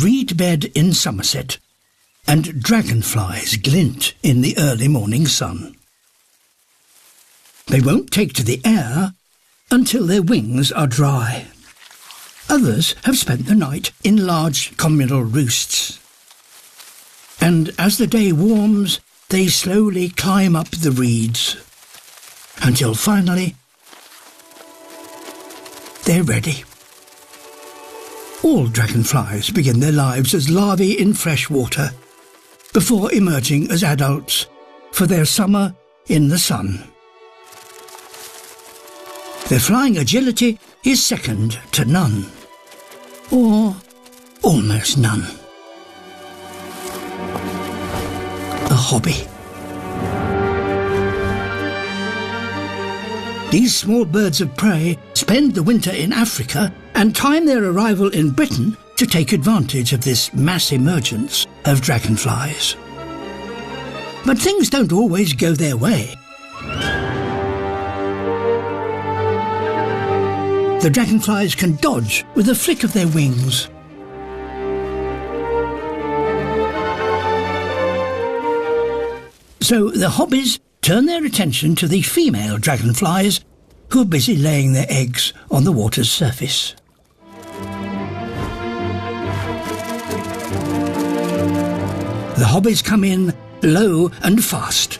reed bed in Somerset, and dragonflies glint in the early morning sun. They won't take to the air until their wings are dry. Others have spent the night in large communal roosts. And as the day warms, they slowly climb up the reeds, until finally they're ready. All dragonflies begin their lives as larvae in fresh water, before emerging as adults for their summer in the sun. Their flying agility is second to none, or almost none. A hobby. These small birds of prey spend the winter in Africa and time their arrival in Britain to take advantage of this mass emergence of dragonflies. But things don't always go their way. The dragonflies can dodge with a flick of their wings. So the hobbies turn their attention to the female dragonflies who are busy laying their eggs on the water's surface. The hobbies come in low and fast.